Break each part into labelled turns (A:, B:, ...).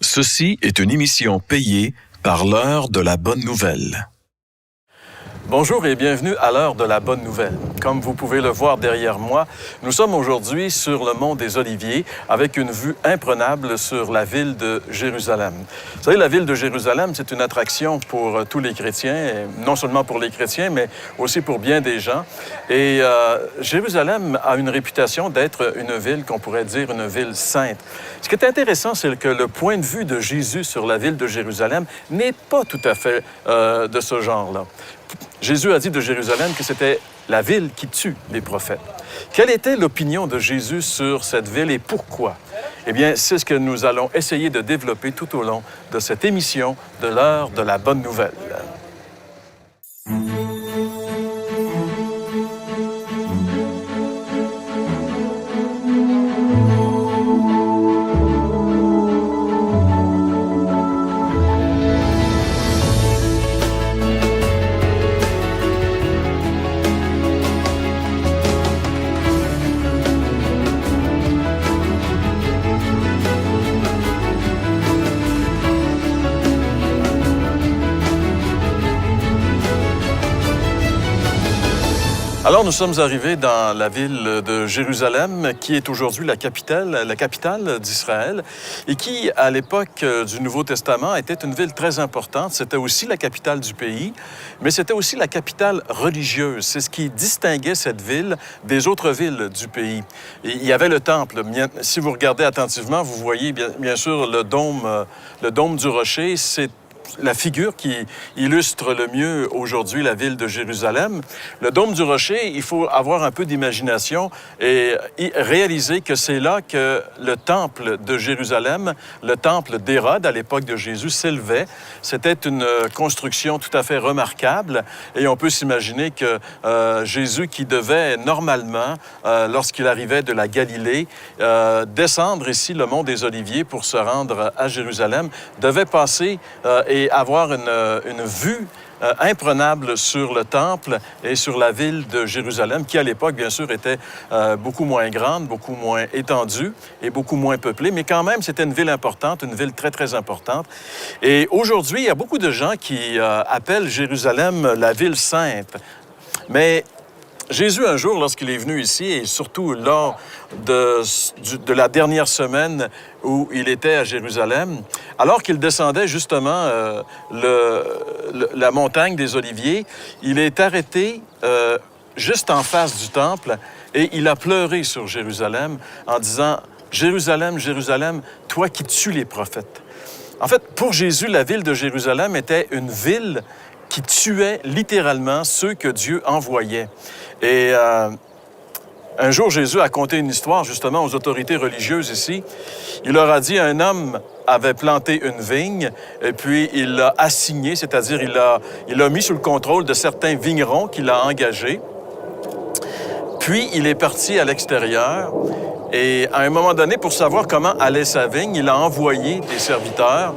A: Ceci est une émission payée par l'heure de la bonne nouvelle.
B: Bonjour et bienvenue à l'heure de la bonne nouvelle. Comme vous pouvez le voir derrière moi, nous sommes aujourd'hui sur le mont des Oliviers avec une vue imprenable sur la ville de Jérusalem. Vous savez, la ville de Jérusalem, c'est une attraction pour tous les chrétiens, et non seulement pour les chrétiens, mais aussi pour bien des gens. Et Jérusalem a une réputation d'être une ville qu'on pourrait dire une ville sainte. Ce qui est intéressant, c'est que le point de vue de Jésus sur la ville de Jérusalem n'est pas tout à fait de ce genre-là. Jésus a dit de Jérusalem que c'était la ville qui tue les prophètes. Quelle était l'opinion de Jésus sur cette ville et pourquoi? Eh bien, c'est ce que nous allons essayer de développer tout au long de cette émission de l'heure de la bonne nouvelle. Alors, nous sommes arrivés dans la ville de Jérusalem, qui est aujourd'hui la capitale d'Israël, et qui, à l'époque du Nouveau Testament, était une ville très importante. C'était aussi la capitale du pays, mais c'était aussi la capitale religieuse. C'est ce qui distinguait cette ville des autres villes du pays. Et il y avait le temple. Si vous regardez attentivement, vous voyez bien sûr le dôme du rocher. C'est la figure qui illustre le mieux aujourd'hui la ville de Jérusalem. Le dôme du rocher, il faut avoir un peu d'imagination et réaliser que c'est là que le temple de Jérusalem, le temple d'Hérode à l'époque de Jésus, s'élevait. C'était une construction tout à fait remarquable et on peut s'imaginer que Jésus, qui devait normalement, lorsqu'il arrivait de la Galilée, descendre ici le mont des Oliviers pour se rendre à Jérusalem, devait passer et avoir une vue imprenable sur le temple et sur la ville de Jérusalem, qui à l'époque, bien sûr, était beaucoup moins grande, beaucoup moins étendue et beaucoup moins peuplée, mais quand même, c'était une ville importante, une ville très, très importante. Et aujourd'hui, il y a beaucoup de gens qui appellent Jérusalem la ville sainte. Mais Jésus, un jour, lorsqu'il est venu ici, et surtout lors de la dernière semaine où il était à Jérusalem, alors qu'il descendait justement la montagne des Oliviers, il est arrêté juste en face du temple et il a pleuré sur Jérusalem en disant « Jérusalem, Jérusalem, toi qui tues les prophètes ». En fait, pour Jésus, la ville de Jérusalem était une ville qui tuait littéralement ceux que Dieu envoyait. Et un jour, Jésus a conté une histoire justement aux autorités religieuses ici. Il leur a dit, un homme avait planté une vigne et puis il l'a assignée, c'est-à-dire il l'a mis sous le contrôle de certains vignerons qu'il a engagés. Puis, il est parti à l'extérieur et à un moment donné, pour savoir comment allait sa vigne, il a envoyé des serviteurs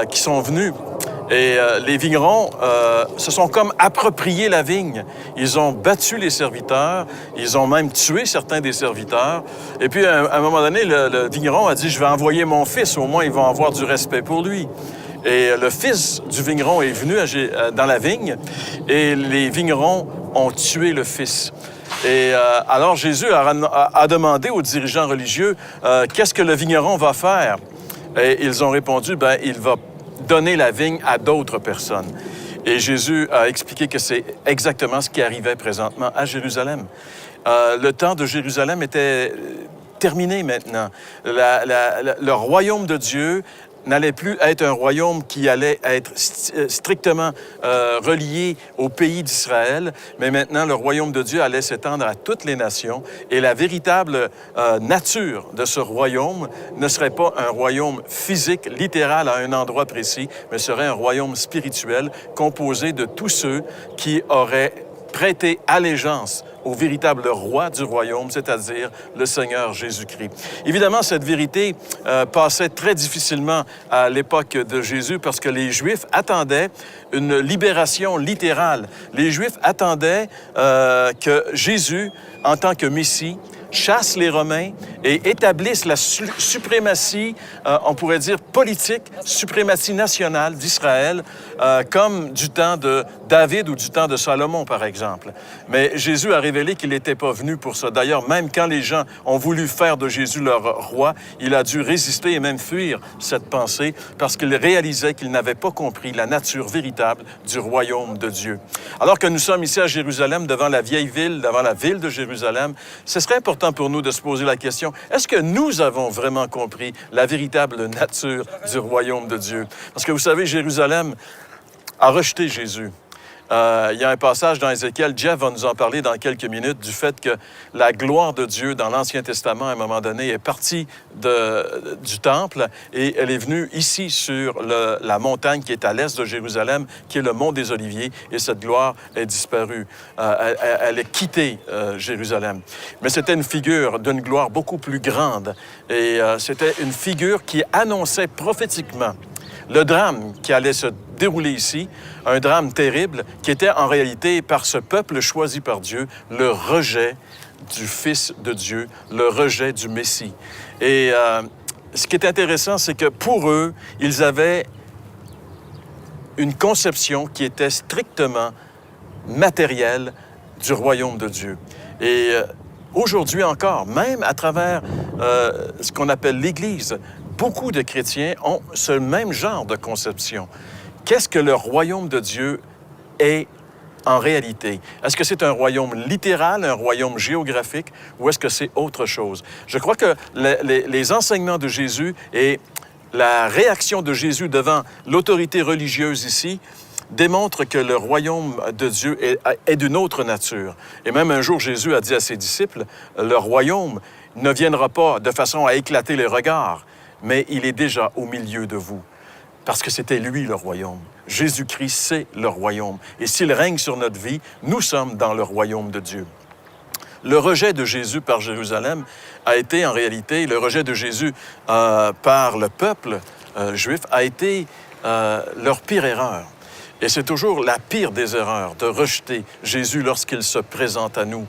B: qui sont venus. Et les vignerons se sont comme appropriés la vigne. Ils ont battu les serviteurs, ils ont même tué certains des serviteurs. Et puis, à un moment donné, le vigneron a dit « Je vais envoyer mon fils, au moins ils vont avoir du respect pour lui ». Et le fils du vigneron est venu dans la vigne et les vignerons ont tué le fils. Et alors Jésus a demandé aux dirigeants religieux qu'est-ce que le vigneron va faire? Et ils ont répondu « il va donner la vigne à d'autres personnes. » Et Jésus a expliqué que c'est exactement ce qui arrivait présentement à Jérusalem. Le temps de Jérusalem était terminé maintenant. Le royaume de Dieu n'allait plus être un royaume qui allait être strictement relié au pays d'Israël, mais maintenant, le royaume de Dieu allait s'étendre à toutes les nations et la véritable nature de ce royaume ne serait pas un royaume physique, littéral, à un endroit précis, mais serait un royaume spirituel composé de tous ceux qui auraient prêté allégeance au véritable roi du royaume, c'est-à-dire le Seigneur Jésus-Christ. Évidemment, cette vérité passait très difficilement à l'époque de Jésus parce que les Juifs attendaient une libération littérale. Les Juifs attendaient que Jésus, en tant que Messie, chasse les Romains et établisse la suprématie, on pourrait dire politique, suprématie nationale d'Israël, comme du temps de David ou du temps de Salomon, par exemple. Mais Jésus a révélé qu'il n'était pas venu pour ça. D'ailleurs, même quand les gens ont voulu faire de Jésus leur roi, il a dû résister et même fuir cette pensée parce qu'il réalisait qu'il n'avait pas compris la nature véritable du royaume de Dieu. Alors que nous sommes ici à Jérusalem, devant la vieille ville, devant la ville de Jérusalem, ce serait important pour nous de se poser la question, est-ce que nous avons vraiment compris la véritable nature du royaume de Dieu? Parce que vous savez, Jérusalem a rejeté Jésus. Il y a un passage dans Ézéchiel, Jeff va nous en parler dans quelques minutes, du fait que la gloire de Dieu dans l'Ancien Testament, à un moment donné, est partie du temple et elle est venue ici sur la montagne qui est à l'est de Jérusalem, qui est le mont des Oliviers, et cette gloire est disparue. Elle est quitté Jérusalem. Mais c'était une figure d'une gloire beaucoup plus grande et c'était une figure qui annonçait prophétiquement le drame qui allait se dérouler ici, un drame terrible qui était en réalité, par ce peuple choisi par Dieu, le rejet du Fils de Dieu, le rejet du Messie. Et ce qui est intéressant, c'est que pour eux, ils avaient une conception qui était strictement matérielle du royaume de Dieu. Et aujourd'hui encore, même à travers ce qu'on appelle l'Église, beaucoup de chrétiens ont ce même genre de conception. Qu'est-ce que le royaume de Dieu est en réalité? Est-ce que c'est un royaume littéral, un royaume géographique, ou est-ce que c'est autre chose? Je crois que les enseignements de Jésus et la réaction de Jésus devant l'autorité religieuse ici démontrent que le royaume de Dieu est d'une autre nature. Et même un jour, Jésus a dit à ses disciples, le royaume ne viendra pas de façon à éclater les regards, mais il est déjà au milieu de vous, parce que c'était lui le royaume. Jésus-Christ, c'est le royaume. Et s'il règne sur notre vie, nous sommes dans le royaume de Dieu. Le rejet de Jésus par Jérusalem a été, en réalité, le rejet de Jésus par le peuple juif a été leur pire erreur. Et c'est toujours la pire des erreurs de rejeter Jésus lorsqu'il se présente à nous.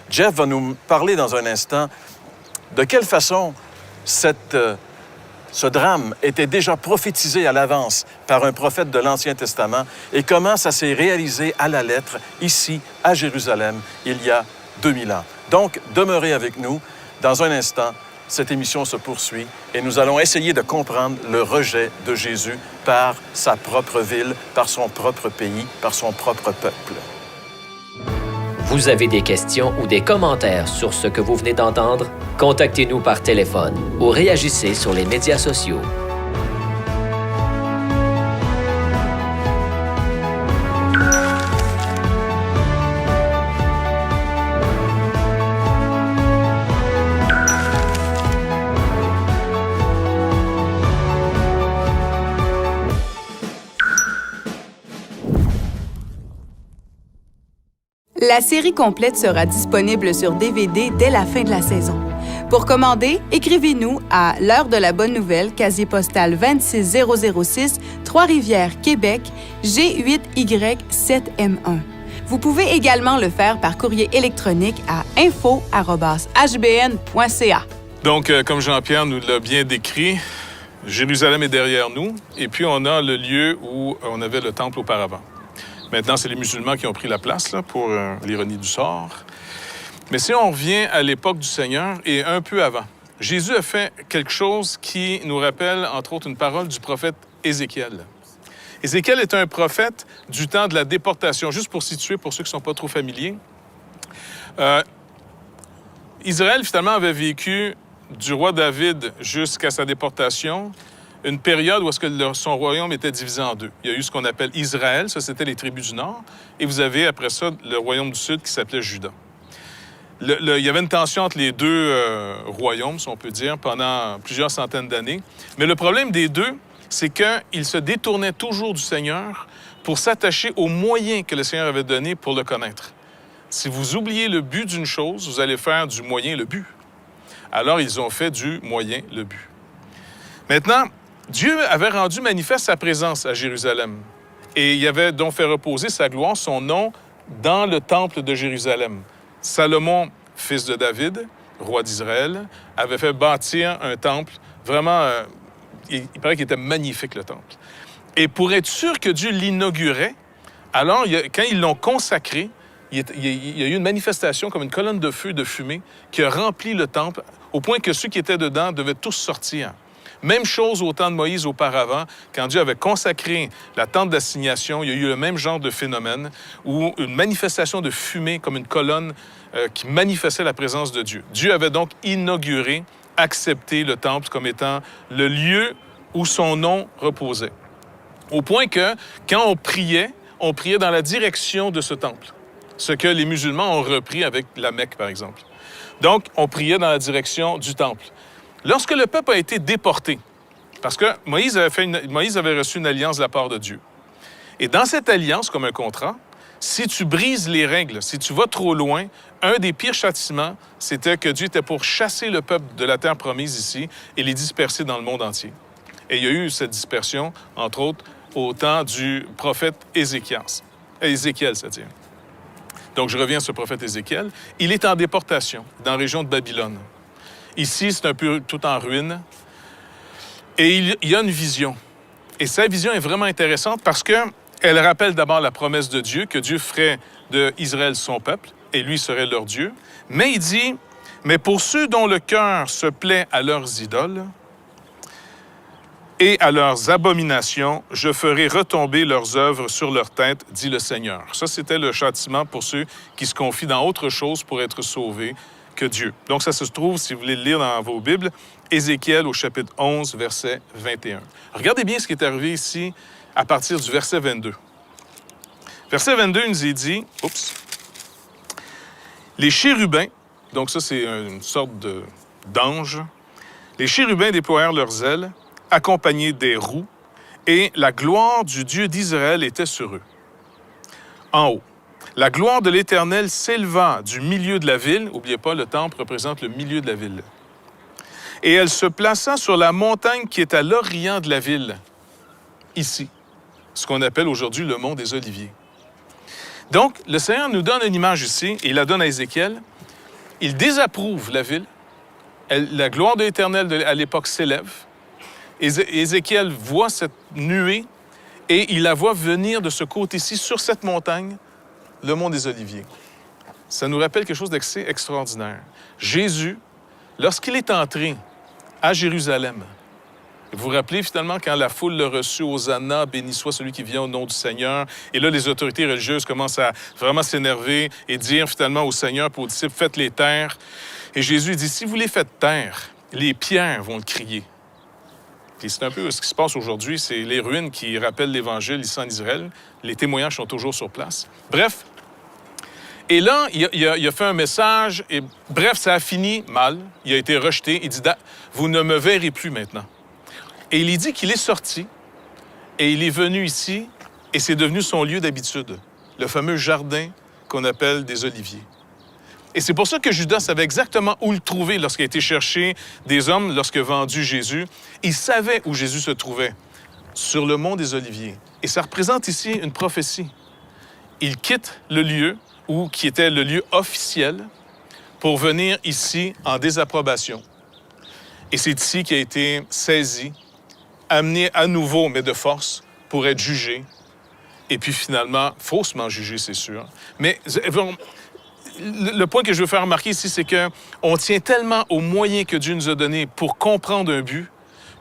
B: Jeff va nous parler dans un instant de quelle façon ce drame était déjà prophétisé à l'avance par un prophète de l'Ancien Testament et comment ça s'est réalisé à la lettre ici à Jérusalem il y a 2000 ans. Donc, demeurez avec nous. Dans un instant, cette émission se poursuit et nous allons essayer de comprendre le rejet de Jésus par sa propre ville, par son propre pays, par son propre peuple.
C: Vous avez des questions ou des commentaires sur ce que vous venez d'entendre? Contactez-nous par téléphone ou réagissez sur les médias sociaux.
D: La série complète sera disponible sur DVD dès la fin de la saison. Pour commander, écrivez-nous à l'heure de la bonne nouvelle, casier postal 26006, Trois-Rivières, Québec, G8Y7M1. Vous pouvez également le faire par courrier électronique à info@hbn.ca.
E: Donc, comme Jean-Pierre nous l'a bien décrit, Jérusalem est derrière nous, et puis on a le lieu où on avait le temple auparavant. Maintenant, c'est les musulmans qui ont pris la place, là, pour l'ironie du sort. Mais si on revient à l'époque du Seigneur et un peu avant, Jésus a fait quelque chose qui nous rappelle, entre autres, une parole du prophète Ézéchiel. Ézéchiel est un prophète du temps de la déportation. Juste pour situer, pour ceux qui ne sont pas trop familiers, Israël, finalement, avait vécu du roi David jusqu'à sa déportation une période où est-ce que son royaume était divisé en deux. Il y a eu ce qu'on appelle Israël, ça c'était les tribus du Nord, et vous avez après ça le royaume du Sud qui s'appelait Juda. Il y avait une tension entre les deux royaumes, si on peut dire, pendant plusieurs centaines d'années. Mais le problème des deux, c'est qu'ils se détournaient toujours du Seigneur pour s'attacher aux moyens que le Seigneur avait donnés pour le connaître. Si vous oubliez le but d'une chose, vous allez faire du moyen le but. Alors, ils ont fait du moyen le but. Maintenant, Dieu avait rendu manifeste sa présence à Jérusalem. Et il avait donc fait reposer sa gloire, son nom, dans le temple de Jérusalem. Salomon, fils de David, roi d'Israël, avait fait bâtir un temple vraiment... il paraît qu'il était magnifique, le temple. Et pour être sûr que Dieu l'inaugurait, alors, quand ils l'ont consacré, il y a eu une manifestation comme une colonne de feu, de fumée, qui a rempli le temple, au point que ceux qui étaient dedans devaient tous sortir. Même chose au temps de Moïse auparavant, quand Dieu avait consacré la tente d'assignation, il y a eu le même genre de phénomène, où une manifestation de fumée, comme une colonne qui manifestait la présence de Dieu. Dieu avait donc inauguré, accepté le temple comme étant le lieu où son nom reposait. Au point que, quand on priait dans la direction de ce temple. Ce que les musulmans ont repris avec la Mecque, par exemple. Donc, on priait dans la direction du temple. Lorsque le peuple a été déporté, parce que Moïse avait reçu une alliance de la part de Dieu. Et dans cette alliance, comme un contrat, si tu brises les règles, si tu vas trop loin, un des pires châtiments, c'était que Dieu était pour chasser le peuple de la terre promise ici et les disperser dans le monde entier. Et il y a eu cette dispersion, entre autres, au temps du prophète Ézéchiel, c'est-à-dire. Donc, je reviens sur le prophète Ézéchiel. Il est en déportation dans la région de Babylone. Ici, c'est un peu tout en ruine. Et il y a une vision. Et sa vision est vraiment intéressante parce qu'elle rappelle d'abord la promesse de Dieu, que Dieu ferait d'Israël son peuple, et lui serait leur Dieu. Mais il dit, « Mais pour ceux dont le cœur se plaît à leurs idoles, et à leurs abominations, je ferai retomber leurs œuvres sur leur tête, dit le Seigneur. » Ça, c'était le châtiment pour ceux qui se confient dans autre chose pour être sauvés que Dieu. Donc, ça se trouve, si vous voulez le lire dans vos Bibles, Ézéchiel au chapitre 11, verset 21. Regardez bien ce qui est arrivé ici à partir du verset 22. Verset 22, il nous est dit, les chérubins, donc ça, c'est une sorte d'ange, les chérubins déployèrent leurs ailes, accompagnés des roues, et la gloire du Dieu d'Israël était sur eux. En haut, la gloire de l'Éternel s'éleva du milieu de la ville. N'oubliez pas, le temple représente le milieu de la ville. Et elle se plaça sur la montagne qui est à l'orient de la ville, ici, ce qu'on appelle aujourd'hui le mont des Oliviers. Donc, le Seigneur nous donne une image ici, et il la donne à Ézéchiel. Il désapprouve la ville. La gloire de l'Éternel à l'époque s'élève. Ézéchiel voit cette nuée et il la voit venir de ce côté-ci, sur cette montagne, le mont des Oliviers. Ça nous rappelle quelque chose d'assez extraordinaire. Jésus, lorsqu'il est entré à Jérusalem, vous vous rappelez finalement quand la foule l'a reçu, Hosanna, béni soit celui qui vient au nom du Seigneur. Et là, les autorités religieuses commencent à vraiment s'énerver et dire finalement au Seigneur, pour aux disciples, faites-les taire. Et Jésus dit, si vous les faites taire, les pierres vont le crier. Et c'est un peu ce qui se passe aujourd'hui, c'est les ruines qui rappellent l'Évangile ici en Israël. Les témoignages sont toujours sur place. Bref. Et là, il a fait un message, et bref, ça a fini mal. Il a été rejeté. Il dit, vous ne me verrez plus maintenant. Et il dit qu'il est sorti, et il est venu ici, et c'est devenu son lieu d'habitude, le fameux jardin qu'on appelle des Oliviers. Et c'est pour ça que Judas savait exactement où le trouver lorsqu'il a été chercher des hommes, lorsqu'il a vendu Jésus. Il savait où Jésus se trouvait, sur le mont des Oliviers. Et ça représente ici une prophétie. Il quitte le lieu, qui était le lieu officiel, pour venir ici en désapprobation. Et c'est ici qu'il a été saisi, amené à nouveau, mais de force, pour être jugé. Et puis finalement, faussement jugé, c'est sûr. Mais le point que je veux faire remarquer ici, c'est qu'on tient tellement aux moyens que Dieu nous a donnés pour comprendre un but,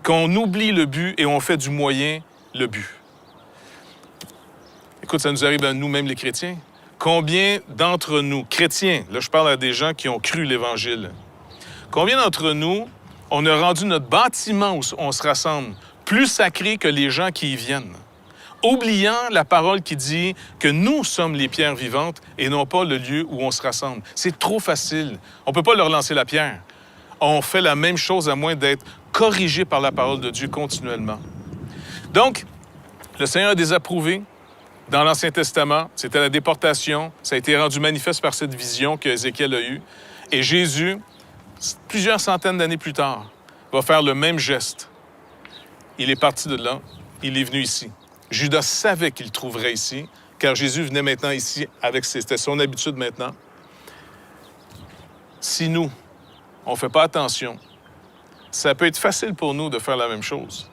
E: qu'on oublie le but et on fait du moyen le but. Écoute, ça nous arrive à nous-mêmes les chrétiens. Combien d'entre nous, chrétiens, là je parle à des gens qui ont cru l'Évangile, combien d'entre nous, on a rendu notre bâtiment où on se rassemble plus sacré que les gens qui y viennent, oubliant la parole qui dit que nous sommes les pierres vivantes et non pas le lieu où on se rassemble. C'est trop facile. On ne peut pas leur lancer la pierre. On fait la même chose à moins d'être corrigé par la parole de Dieu continuellement. Donc, le Seigneur a désapprouvé. Dans l'Ancien Testament, c'était la déportation. Ça a été rendu manifeste par cette vision qu'Ézéchiel a eue. Et Jésus, plusieurs centaines d'années plus tard, va faire le même geste. Il est parti de là, il est venu ici. Judas savait qu'il trouverait ici, car Jésus venait maintenant ici, c'était son habitude maintenant. Si nous, on ne fait pas attention, ça peut être facile pour nous de faire la même chose,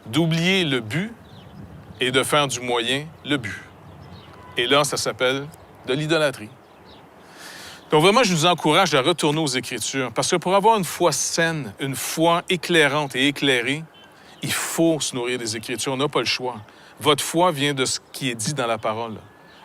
E: d'oublier le but et de faire du moyen le but. Et là, ça s'appelle de l'idolâtrie. Donc vraiment, je vous encourage à retourner aux Écritures, parce que pour avoir une foi saine, une foi éclairante et éclairée, il faut se nourrir des Écritures, on n'a pas le choix. Votre foi vient de ce qui est dit dans la parole.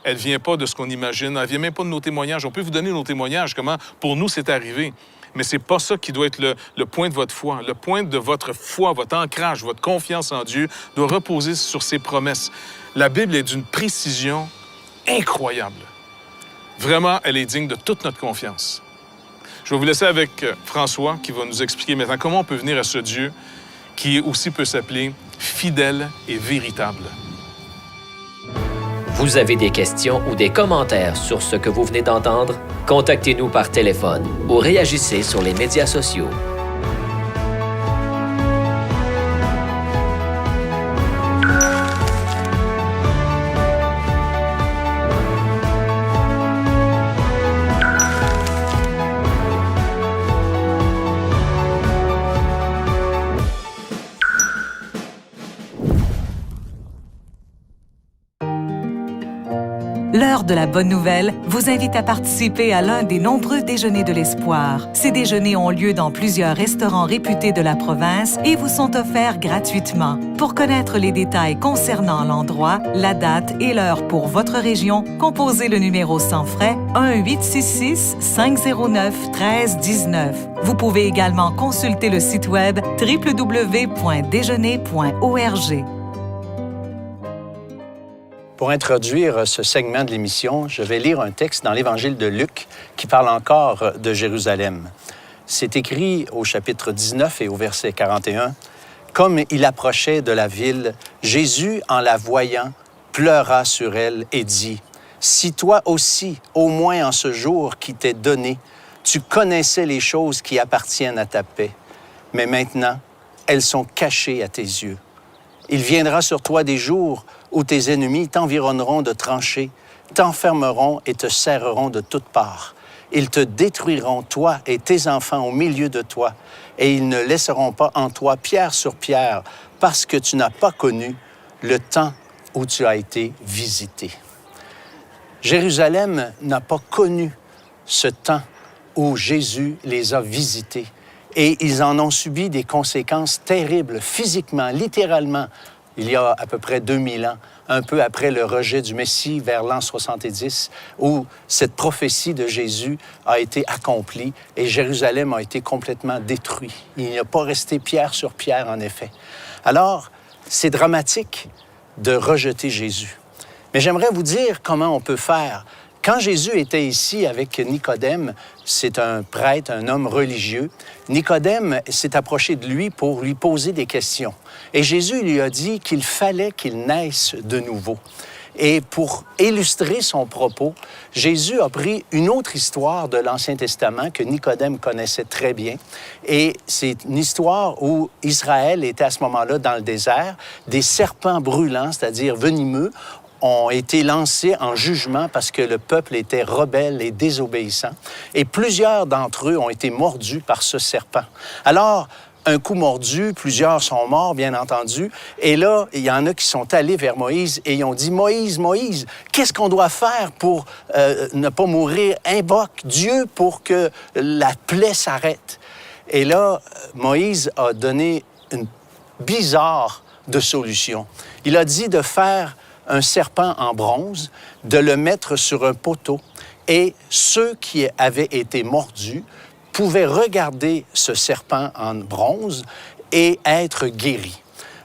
E: Elle ne vient pas de ce qu'on imagine, elle ne vient même pas de nos témoignages. On peut vous donner nos témoignages, comment pour nous c'est arrivé. Mais ce n'est pas ça qui doit être le point de votre foi. Le point de votre foi, votre ancrage, votre confiance en Dieu doit reposer sur ses promesses. La Bible est d'une précision incroyable. Vraiment, elle est digne de toute notre confiance. Je vais vous laisser avec François qui va nous expliquer maintenant comment on peut venir à ce Dieu qui aussi peut s'appeler fidèle et véritable.
C: Vous avez des questions ou des commentaires sur ce que vous venez d'entendre? Contactez-nous par téléphone ou réagissez sur les médias sociaux.
F: L'heure de la bonne nouvelle vous invite à participer à l'un des nombreux déjeuners de l'espoir. Ces déjeuners ont lieu dans plusieurs restaurants réputés de la province et vous sont offerts gratuitement. Pour connaître les détails concernant l'endroit, la date et l'heure pour votre région, composez le numéro sans frais 1-866-509-1319. Vous pouvez également consulter le site web www.déjeuner.org.
G: Pour introduire ce segment de l'émission, je vais lire un texte dans l'Évangile de Luc qui parle encore de Jérusalem. C'est écrit au chapitre 19 et au verset 41. « Comme il approchait de la ville, Jésus, en la voyant, pleura sur elle et dit, « Si toi aussi, au moins en ce jour qui t'est donné, tu connaissais les choses qui appartiennent à ta paix, mais maintenant, elles sont cachées à tes yeux. Il viendra sur toi des jours où tes ennemis t'environneront de tranchées, t'enfermeront et te serreront de toutes parts. Ils te détruiront, toi et tes enfants, au milieu de toi, et ils ne laisseront pas en toi pierre sur pierre, parce que tu n'as pas connu le temps où tu as été visité. » Jérusalem n'a pas connu ce temps où Jésus les a visités, et ils en ont subi des conséquences terribles, physiquement, littéralement, il y a à peu près 2000 ans, un peu après le rejet du Messie vers l'an 70, où cette prophétie de Jésus a été accomplie et Jérusalem a été complètement détruit. Il n'y a pas resté pierre sur pierre, en effet. Alors, c'est dramatique de rejeter Jésus. Mais j'aimerais vous dire comment on peut faire. Quand Jésus était ici avec Nicodème, c'est un prêtre, un homme religieux, Nicodème s'est approché de lui pour lui poser des questions. Et Jésus lui a dit qu'il fallait qu'il naisse de nouveau. Et pour illustrer son propos, Jésus a pris une autre histoire de l'Ancien Testament que Nicodème connaissait très bien. Et c'est une histoire où Israël était à ce moment-là dans le désert. Des serpents brûlants, c'est-à-dire venimeux, ont été lancés en jugement parce que le peuple était rebelle et désobéissant. Et plusieurs d'entre eux ont été mordus par ce serpent. Alors, un coup mordu, plusieurs sont morts, bien entendu. Et là, il y en a qui sont allés vers Moïse et ils ont dit, « Moïse, Moïse, qu'est-ce qu'on doit faire pour ne pas mourir? Invoque Dieu pour que la plaie s'arrête. » Et là, Moïse a donné une bizarre de solution. Il a dit de faire un serpent en bronze, de le mettre sur un poteau, et ceux qui avaient été mordus pouvaient regarder ce serpent en bronze et être guéris.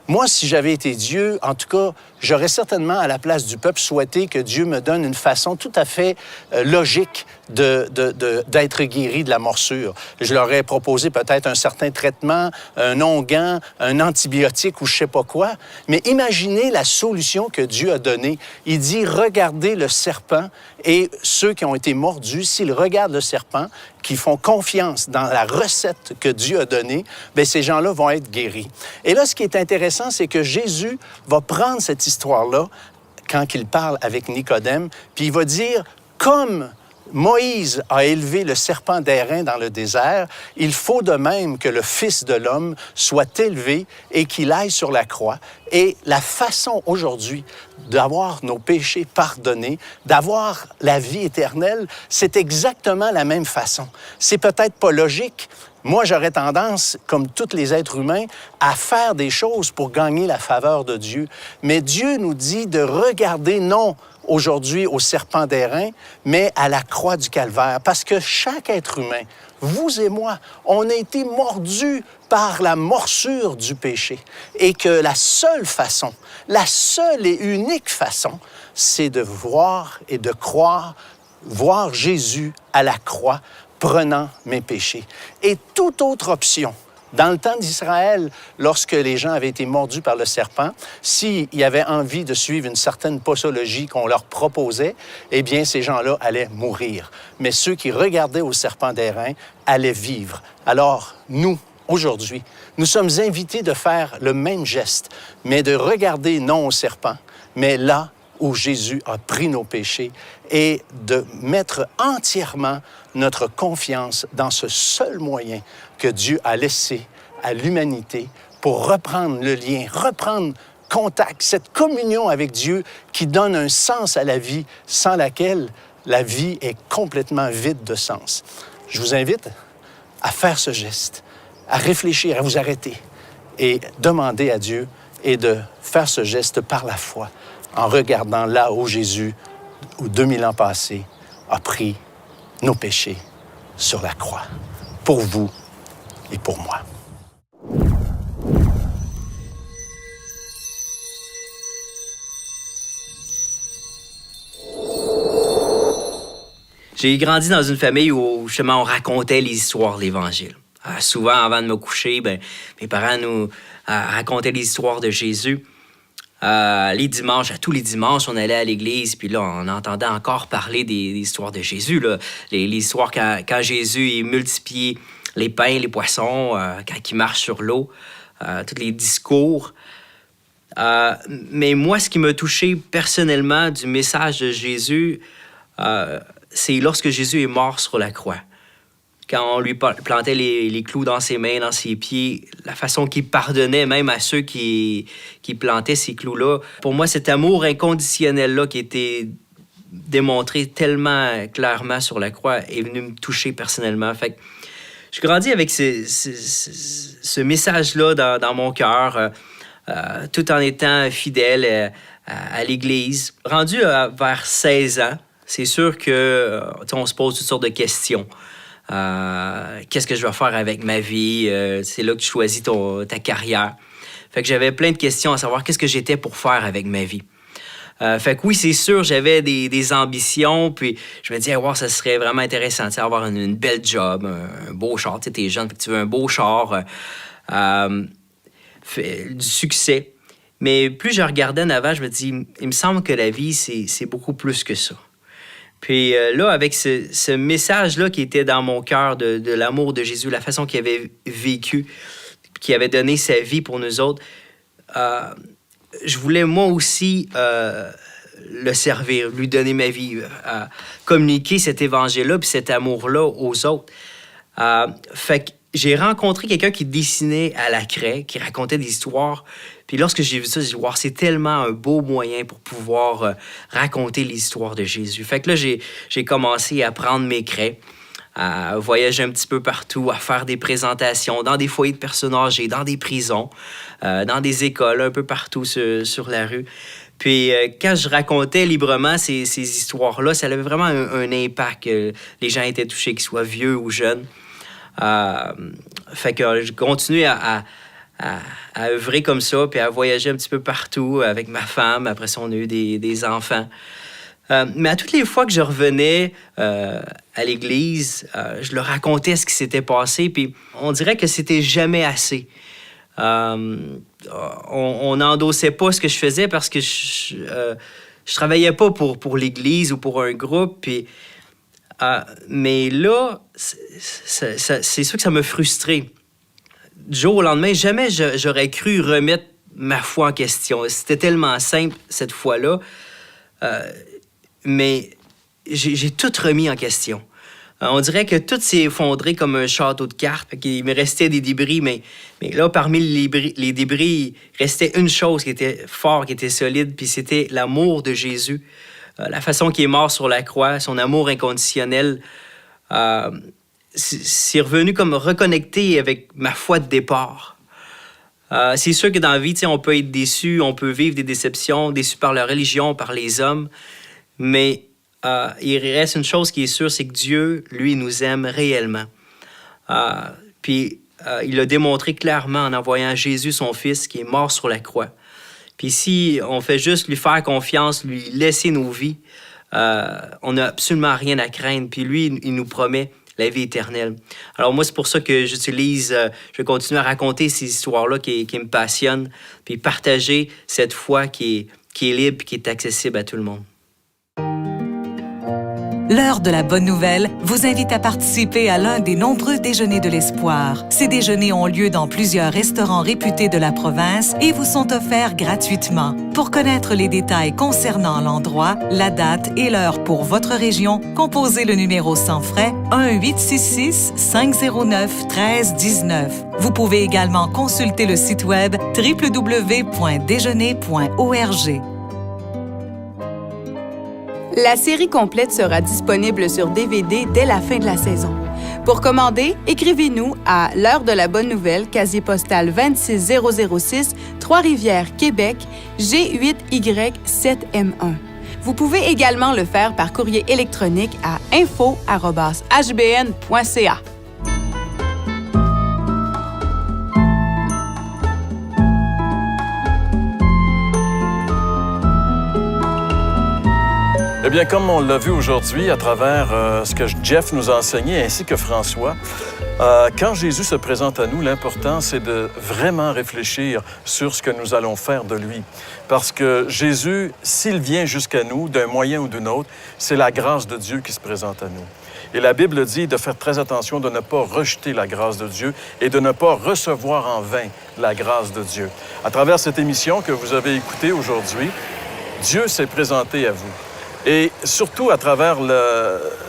G: Moi, si j'avais été Dieu, en tout cas, j'aurais certainement, à la place du peuple, souhaité que Dieu me donne une façon tout à fait logique d'être guéri de la morsure. Je leur ai proposé peut-être un certain traitement, un onguent, un antibiotique ou je sais pas quoi. Mais imaginez la solution que Dieu a donnée. Il dit, regardez le serpent et ceux qui ont été mordus, s'ils regardent le serpent, qui font confiance dans la recette que Dieu a donnée, bien, ces gens-là vont être guéris. Et là, ce qui est intéressant, c'est que Jésus va prendre cette histoire-là quand il parle avec Nicodème, puis il va dire, comme Moïse a élevé le serpent d'airain dans le désert, il faut de même que le Fils de l'homme soit élevé et qu'il aille sur la croix. Et la façon aujourd'hui d'avoir nos péchés pardonnés, d'avoir la vie éternelle, c'est exactement la même façon. C'est peut-être pas logique. Moi, j'aurais tendance, comme tous les êtres humains, à faire des choses pour gagner la faveur de Dieu. Mais Dieu nous dit de regarder non aujourd'hui au serpent d'airain, mais à la croix du Calvaire. Parce que chaque être humain, vous et moi, on a été mordus par la morsure du péché. Et que la seule façon, la seule et unique façon, c'est de voir et de croire, voir Jésus à la croix, prenant mes péchés. Et toute autre option, dans le temps d'Israël, lorsque les gens avaient été mordus par le serpent, s'ils avaient envie de suivre une certaine posologie qu'on leur proposait, eh bien, ces gens-là allaient mourir. Mais ceux qui regardaient au serpent d'airain allaient vivre. Alors, nous, aujourd'hui, nous sommes invités de faire le même geste, mais de regarder non au serpent, mais là où Jésus a pris nos péchés et de mettre entièrement notre confiance dans ce seul moyen que Dieu a laissé à l'humanité pour reprendre le lien, reprendre contact, cette communion avec Dieu qui donne un sens à la vie, sans laquelle la vie est complètement vide de sens. Je vous invite à faire ce geste, à réfléchir, à vous arrêter et demander à Dieu et de faire ce geste par la foi, en regardant là où Jésus, où 2000 ans passés, a pris nos péchés sur la croix, pour vous et pour moi.
H: J'ai grandi dans une famille où, justement, on racontait les histoires de l'Évangile. Souvent, avant de me coucher, mes parents nous racontaient les histoires de Jésus. Les dimanches, tous les dimanches, on allait à l'église, puis là, on entendait encore parler des histoires de Jésus, là. Les histoires quand Jésus multipliait les pains, les poissons, quand il marche sur l'eau, tous les discours. Mais moi, ce qui m'a touché personnellement du message de Jésus, c'est lorsque Jésus est mort sur la croix. Quand on lui plantait les clous dans ses mains, dans ses pieds, la façon qu'il pardonnait même à ceux qui plantaient ces clous-là. Pour moi, cet amour inconditionnel-là qui était démontré tellement clairement sur la croix est venu me toucher personnellement. Fait que je grandis avec ce message-là dans mon cœur, tout en étant fidèle à l'Église. Rendu vers 16 ans, c'est sûr que on se pose toutes sortes de questions. Qu'est-ce que je vais faire avec ma vie? C'est là que tu choisis ta carrière. Fait que j'avais plein de questions à savoir qu'est-ce que j'étais pour faire avec ma vie. Fait que oui, c'est sûr, j'avais des ambitions, puis je me disais, wow, ça serait vraiment intéressant, avoir une belle job, un beau char. Tu sais, t'es jeune, puis tu veux un beau char, du succès. Mais plus je regardais en avant, je me dis, il me semble que la vie, c'est beaucoup plus que ça. Puis là, avec ce message-là qui était dans mon cœur de l'amour de Jésus, la façon qu'il avait vécu, qu'il avait donné sa vie pour nous autres, je voulais moi aussi le servir, lui donner ma vie, communiquer cet évangile-là puis cet amour-là aux autres. Fait que j'ai rencontré quelqu'un qui dessinait à la craie, qui racontait des histoires. Puis lorsque j'ai vu ça, j'ai dit, wow, c'est tellement un beau moyen pour pouvoir raconter l'histoire de Jésus. Fait que là, j'ai commencé à prendre mes craies, à voyager un petit peu partout, à faire des présentations dans des foyers de personnes âgées, dans des prisons, dans des écoles, un peu partout sur la rue. Puis quand je racontais librement ces histoires-là, ça avait vraiment un impact. Les gens étaient touchés, qu'ils soient vieux ou jeunes. Fait que je continue à à œuvrer comme ça, puis à voyager un petit peu partout avec ma femme. Après ça, on a eu des enfants. Mais à toutes les fois que je revenais à l'église, je leur racontais ce qui s'était passé, puis on dirait que c'était jamais assez. On n'endossait pas ce que je faisais parce que je travaillais pas pour l'église ou pour un groupe, puis... mais là, c'est sûr que ça m'a frustré. Du jour au lendemain, jamais j'aurais cru remettre ma foi en question. C'était tellement simple cette fois-là. Mais j'ai tout remis en question. On dirait que tout s'est effondré comme un château de cartes. Il me restait des débris, mais là, parmi les débris, il restait une chose qui était forte, qui était solide, puis c'était l'amour de Jésus. La façon qu'il est mort sur la croix, son amour inconditionnel, c'est revenu comme reconnecté avec ma foi de départ. C'est sûr que dans la vie, on peut être déçu, on peut vivre des déceptions, déçu par la religion, par les hommes, mais il reste une chose qui est sûre, c'est que Dieu, lui, nous aime réellement. Puis il l'a démontré clairement en envoyant Jésus, son Fils, qui est mort sur la croix. Puis si on fait juste lui faire confiance, lui laisser nos vies, on n'a absolument rien à craindre. Puis lui, il nous promet la vie éternelle. Alors moi, c'est pour ça que je vais continuer à raconter ces histoires-là qui me passionnent, puis partager cette foi qui est libre et qui est accessible à tout le monde.
F: L'heure de la bonne nouvelle vous invite à participer à l'un des nombreux déjeuners de l'espoir. Ces déjeuners ont lieu dans plusieurs restaurants réputés de la province et vous sont offerts gratuitement. Pour connaître les détails concernant l'endroit, la date et l'heure pour votre région, composez le numéro sans frais 1-866-509-1319. Vous pouvez également consulter le site web www.déjeuner.org.
D: La série complète sera disponible sur DVD dès la fin de la saison. Pour commander, écrivez-nous à l'heure de la bonne nouvelle, casier postal 26006, Trois-Rivières, Québec, G8Y7M1. Vous pouvez également le faire par courrier électronique à info@hbn.ca.
B: Eh bien, comme on l'a vu aujourd'hui à travers ce que Jeff nous a enseigné, ainsi que François, quand Jésus se présente à nous, l'important, c'est de vraiment réfléchir sur ce que nous allons faire de lui. Parce que Jésus, s'il vient jusqu'à nous, d'un moyen ou d'un autre, c'est la grâce de Dieu qui se présente à nous. Et la Bible dit de faire très attention de ne pas rejeter la grâce de Dieu et de ne pas recevoir en vain la grâce de Dieu. À travers cette émission que vous avez écoutée aujourd'hui, Dieu s'est présenté à vous. Et surtout, à travers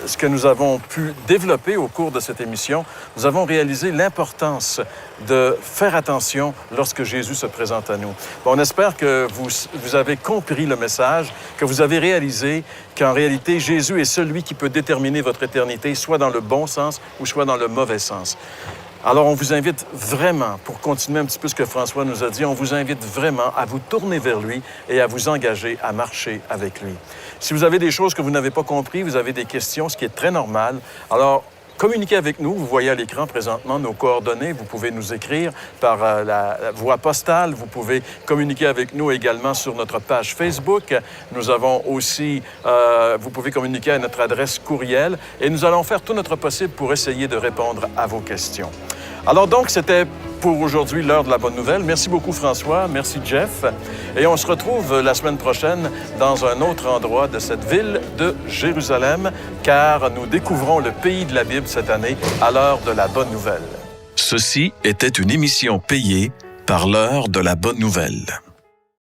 B: ce que nous avons pu développer au cours de cette émission, nous avons réalisé l'importance de faire attention lorsque Jésus se présente à nous. Bon, on espère que vous avez compris le message, que vous avez réalisé qu'en réalité, Jésus est celui qui peut déterminer votre éternité, soit dans le bon sens ou soit dans le mauvais sens. Alors, on vous invite vraiment, pour continuer un petit peu ce que François nous a dit, on vous invite vraiment à vous tourner vers lui et à vous engager à marcher avec lui. Si vous avez des choses que vous n'avez pas comprises, vous avez des questions, ce qui est très normal, alors communiquez avec nous. Vous voyez à l'écran présentement nos coordonnées. Vous pouvez nous écrire par la voie postale. Vous pouvez communiquer avec nous également sur notre page Facebook. Nous avons aussi, vous pouvez communiquer à notre adresse courriel et nous allons faire tout notre possible pour essayer de répondre à vos questions. Alors donc, c'était pour aujourd'hui l'heure de la bonne nouvelle. Merci beaucoup François, merci Jeff. Et on se retrouve la semaine prochaine dans un autre endroit de cette ville de Jérusalem, car nous découvrons le pays de la Bible cette année à l'heure de la bonne nouvelle.
A: Ceci était une émission payée par l'heure de la bonne nouvelle.